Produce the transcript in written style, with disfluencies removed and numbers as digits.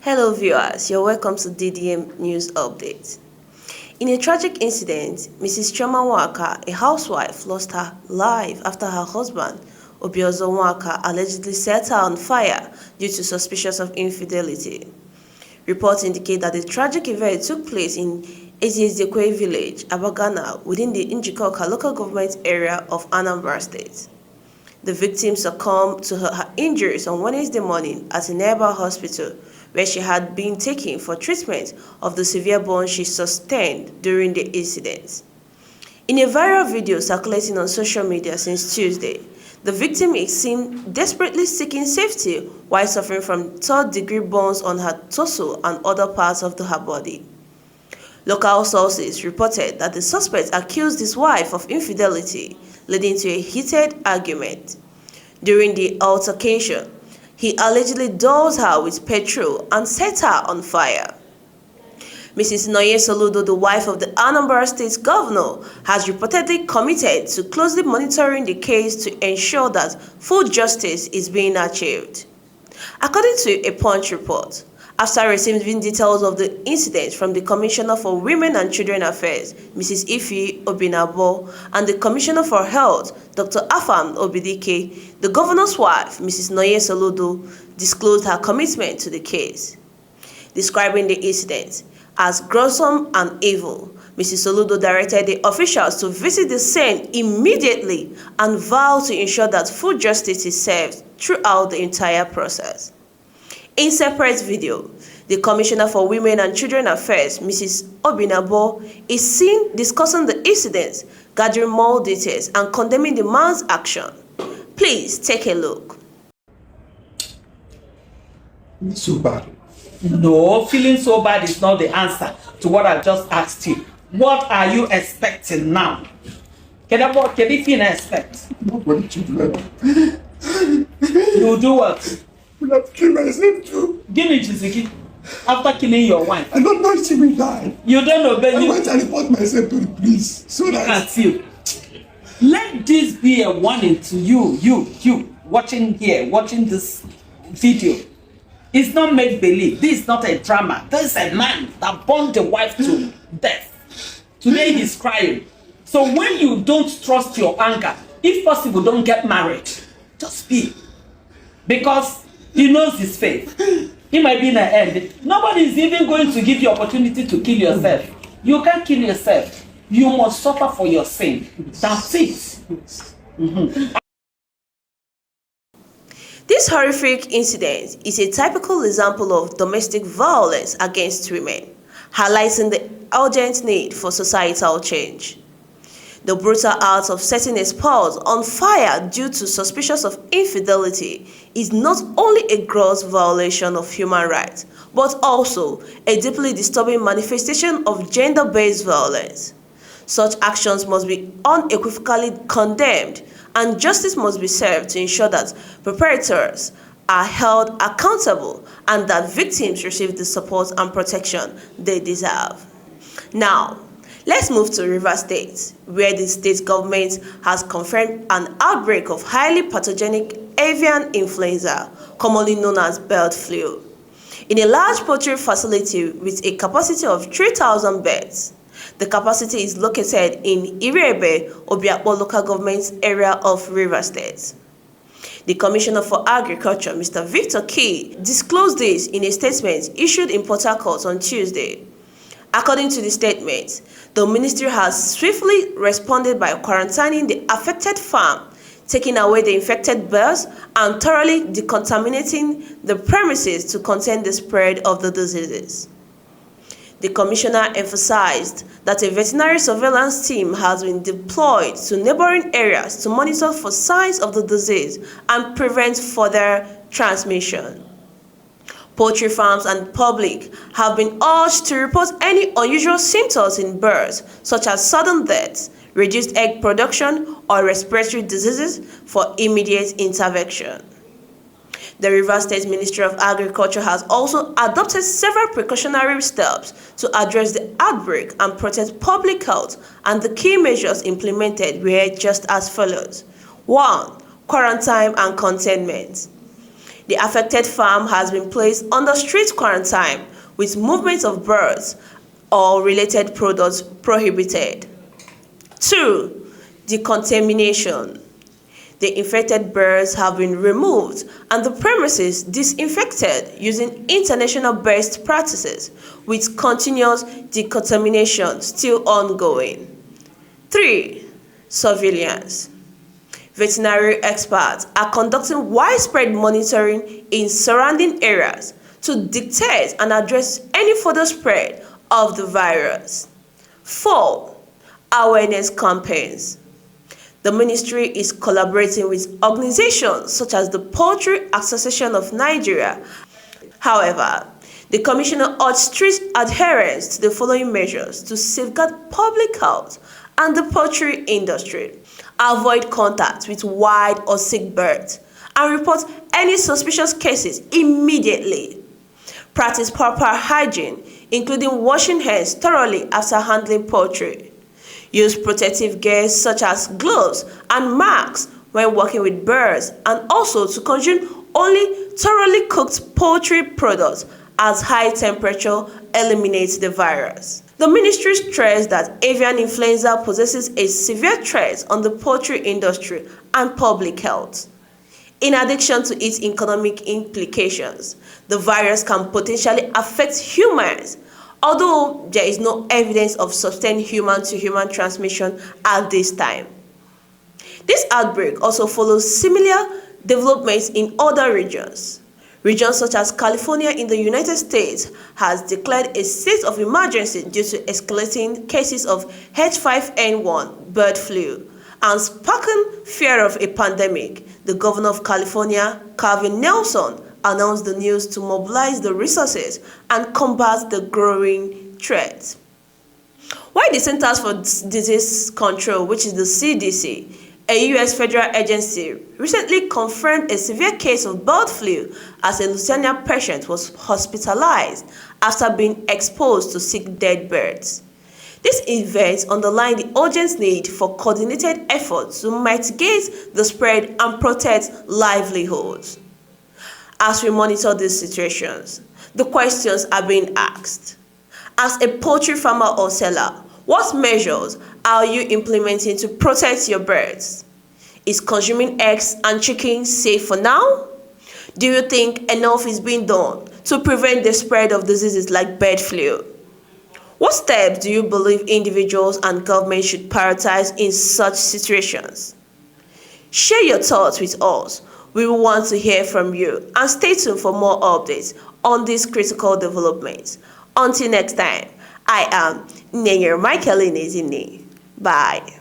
Hello viewers, you're welcome to DDM News Update. In a tragic incident, Mrs. Chioma Nwaka, a housewife, lost her life after her husband, Obiozo Nwaka, allegedly set her on fire due to suspicions of infidelity. Reports indicate that the tragic event took place in Eziezekwe village, Abagana, within the Njikoka local government area of Anambra State. The victim succumbed to her injuries on Wednesday morning at a nearby hospital where she had been taken for treatment of the severe burn she sustained during the incident. In a viral video circulating on social media since Tuesday, the victim is seen desperately seeking safety while suffering from third-degree burns on her torso and other parts of her body. Local sources reported that the suspect accused his wife of infidelity, leading to a heated argument. During the altercation, he allegedly doused her with petrol and set her on fire. Mrs. Noye Soludo, the wife of the Anambra State governor, has reportedly committed to closely monitoring the case to ensure that full justice is being achieved. According to a Punch report, after receiving details of the incident from the Commissioner for Women and Children Affairs, Mrs. Ife Obinabo, and the Commissioner for Health, Dr. Afam Obidike, the governor's wife, Mrs. Noye Soludo, disclosed her commitment to the case. Describing the incident as gruesome and evil, Mrs. Soludo directed the officials to visit the scene immediately and vowed to ensure that full justice is served throughout the entire process. In separate video, the Commissioner for Women and Children Affairs, Mrs. Obinabo, is seen discussing the incident, gathering more details and condemning the man's action. Please take a look. It's so bad. No, feeling so bad is not the answer to what I just asked you. What are you expecting now? Can you expect? Nobody to do You do what? I have to kill myself too. Give me Chiziki. After killing your wife. I don't know if she will die. You don't obey. I want to report myself to the police so that That's you. Let this be a warning to you watching here, watching this video. It's not make believe. This is not a drama. This is a man that burned the wife to death. Today he's crying. So when you don't trust your anger, if possible, don't get married. Just be. Because he knows his faith. He might be in the end. Nobody is even going to give you opportunity to kill yourself. You can't kill yourself. You must suffer for your sin. That's it. This horrific incident is a typical example of domestic violence against women, highlighting the urgent need for societal change. The brutal act of setting a spouse on fire due to suspicions of infidelity is not only a gross violation of human rights, but also a deeply disturbing manifestation of gender-based violence. Such actions must be unequivocally condemned, and justice must be served to ensure that perpetrators are held accountable and that victims receive the support and protection they deserve. Now, let's move to Rivers State, where the state government has confirmed an outbreak of highly pathogenic avian influenza, commonly known as bird flu, in a large poultry facility with a capacity of 3,000 beds. The capacity is located in Irebe, Obiakpo local government area of Rivers State. The Commissioner for Agriculture, Mr. Victor Key, disclosed this in a statement issued in Port Harcourt on Tuesday. According to the statement, the ministry has swiftly responded by quarantining the affected farm, taking away the infected birds, and thoroughly decontaminating the premises to contain the spread of the diseases. The commissioner emphasized that a veterinary surveillance team has been deployed to neighboring areas to monitor for signs of the disease and prevent further transmission. Poultry farms and public have been urged to report any unusual symptoms in birds, such as sudden deaths, reduced egg production, or respiratory diseases for immediate intervention. The Rivers State Ministry of Agriculture has also adopted several precautionary steps to address the outbreak and protect public health, and the key measures implemented were just as follows. 1. Quarantine and containment. The affected farm has been placed under strict quarantine with movement of birds or related products prohibited. 2. Decontamination. The infected birds have been removed and the premises disinfected using international best practices, with continuous decontamination still ongoing. 3. Surveillance. Veterinary experts are conducting widespread monitoring in surrounding areas to detect and address any further spread of the virus. 4. Awareness campaigns. The ministry is collaborating with organizations such as the Poultry Association of Nigeria. However, the commissioner urged strict adherence to the following measures to safeguard public health and the poultry industry. Avoid contact with wild or sick birds and report any suspicious cases immediately. Practice proper hygiene, including washing hands thoroughly after handling poultry. Use protective gear such as gloves and masks when working with birds, and also to consume only thoroughly cooked poultry products, as high temperature eliminates the virus. The ministry stressed that avian influenza poses a severe threat on the poultry industry and public health. In addition to its economic implications, the virus can potentially affect humans, although there is no evidence of sustained human-to-human transmission at this time. This outbreak also follows similar developments in other regions. Regions such as California in the United States has declared a state of emergency due to escalating cases of H5N1 bird flu and sparking fear of a pandemic. The governor of California, Calvin Nelson, announced the news to mobilize the resources and combat the growing threat. While the Centers for Disease Control, which is the CDC, a U.S. federal agency, recently confirmed a severe case of bird flu as a Louisiana patient was hospitalized after being exposed to sick dead birds. This event underlined the urgent need for coordinated efforts to mitigate the spread and protect livelihoods. As we monitor these situations, the questions are being asked. As a poultry farmer or seller, what measures are you implementing to protect your birds? Is consuming eggs and chickens safe for now? Do you think enough is being done to prevent the spread of diseases like bird flu? What steps do you believe individuals and governments should prioritize in such situations? Share your thoughts with us. We will want to hear from you, and stay tuned for more updates on these critical developments. Until next time, I am Neyer Michael Inezini. Bye.